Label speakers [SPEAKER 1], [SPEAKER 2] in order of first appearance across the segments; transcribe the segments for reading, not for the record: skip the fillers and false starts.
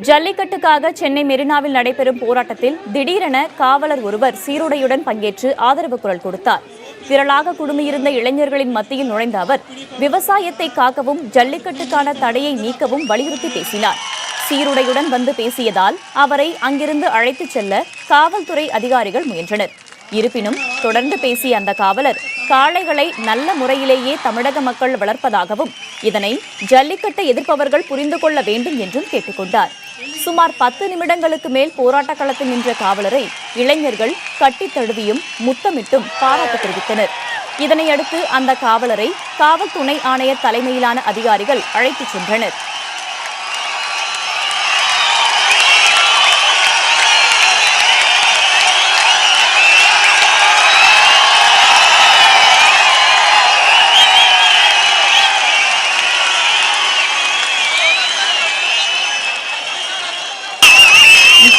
[SPEAKER 1] ஜல்லிக்கட்டுக்காக சென்னை மெரினாவில் நடைபெறும் போராட்டத்தில் திடீரென காவலர் ஒருவர் சீருடையுடன் பங்கேற்று ஆதரவு குரல் கொடுத்தார். திரளாக குழுமியிருந்த இளைஞர்களின் மத்தியில் நுழைந்த அவர் விவசாயத்தை காக்கவும் ஜல்லிக்கட்டுக்கான தடையை நீக்கவும் வலியுறுத்தி பேசினார். சீருடையுடன் வந்து பேசியதால் அவரை அங்கிருந்து அழைத்துச் செல்ல காவல்துறை அதிகாரிகள் முயன்றனர். இருப்பினும் தொடர்ந்து பேசிய அந்த காவலர் காளைகளை நல்ல முறையிலேயே தமிழக மக்கள் வளர்ப்பதாகவும் இதனை ஜல்லிக்கட்டை எதிர்ப்பவர்கள் புரிந்து கொள்ள வேண்டும் என்றும் கேட்டுக்கொண்டார். சுமார் 10 நிமிடங்களுக்கு மேல் போராட்ட களத்தில் நின்ற காவலரை இளைஞர்கள் கட்டித் தழுவியும் முத்தமிட்டும் பாராட்டு தெரிவித்தனர். இதனையடுத்து அந்த காவலரை காவல் துணை ஆணையர் தலைமையிலான அதிகாரிகள் அழைத்துச் சென்றனர்.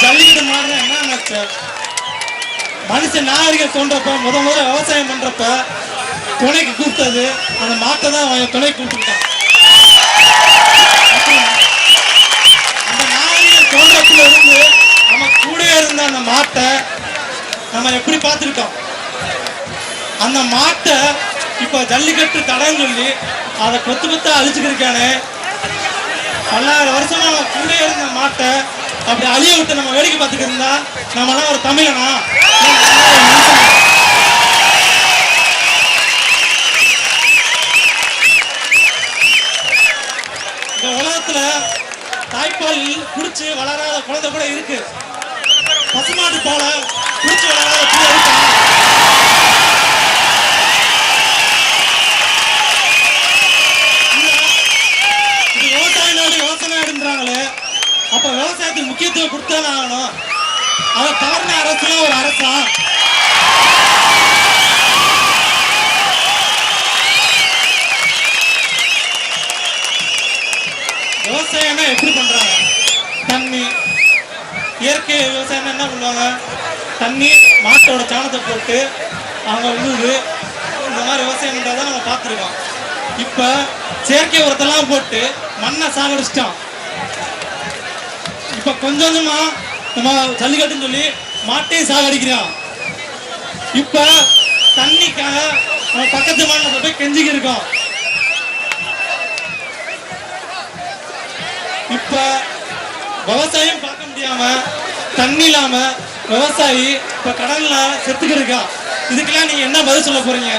[SPEAKER 2] ஜல்லிக்கட்டு மாடுனா என்ன மனுஷன் நாகரிகம் தோன்றப்ப முதல்ல விவசாயம் பண்றப்ப துணைக்கு கூப்பிட்டது அந்த மாட்டை தான் அவன் துணை கூப்பிட்டுட்டான். அந்த நாகரிகம் தோன்றத்துல இருந்து நம்ம கூட இருந்த அந்த மாட்டை நம்ம எப்படி பார்த்துக்கிட்டோம். அந்த மாட்டை இப்ப ஜல்லிக்கட்டு தடைன்னு சொல்லி அதை கொத்தா அழிச்சுக்கிருக்கானே. 1000 வருஷமா நம்ம கூட இருந்த மாட்டை அப்படி அழிய விட்டு நம்ம வேடிக்கை பார்த்துட்டு இருந்தா நம்மளாம் ஒரு தமிழனா? இந்த உலகத்துல தாய்ப்பால் குடிச்சு வளராத குழந்தை கூட இருக்கு. பசுமாட்டு போல குடிச்சு வளராத பிள்ளை இருக்கா? இது விவசாய நாடு விவசாய நாடுன்றாங்களே, அப்ப விவசாயத்துக்கு முக்கியத்துவம் கொடுத்தானே ஆகணும். அதை தவறின அரசுலாம் ஒரு அரசா? விவசாயம்னா எப்படி பண்றாங்க? தண்ணி, இயற்கை விவசாயம் என்ன பண்ணுவாங்க? தண்ணி, மாட்டோட சாணத்தை போட்டு அவங்க உழுது இந்த மாதிரி விவசாயம் பண்றதான் நம்ம பார்த்துருக்கோம். இப்ப செயற்கை உரத்தெல்லாம் போட்டு மண்ணை சாகடிச்சிட்டோம். இப்ப கொஞ்சம் கொஞ்சமா நம்ம ஜல்லிக்கட்டுன்னு சொல்லி மாட்டையும் சாகடிக்கிறோம். இப்ப தண்ணிக்காக நம்ம பக்கத்து மாநிலத்தை போய் கெஞ்சிக்கு இருக்கோம். இப்ப விவசாயம் பார்க்க முடியாம தண்ணி இல்லாம விவசாயி இப்ப கடல்ல செத்துக்கு இருக்கான். இதுக்கெல்லாம் நீங்க என்ன பதில் சொல்ல போறீங்க?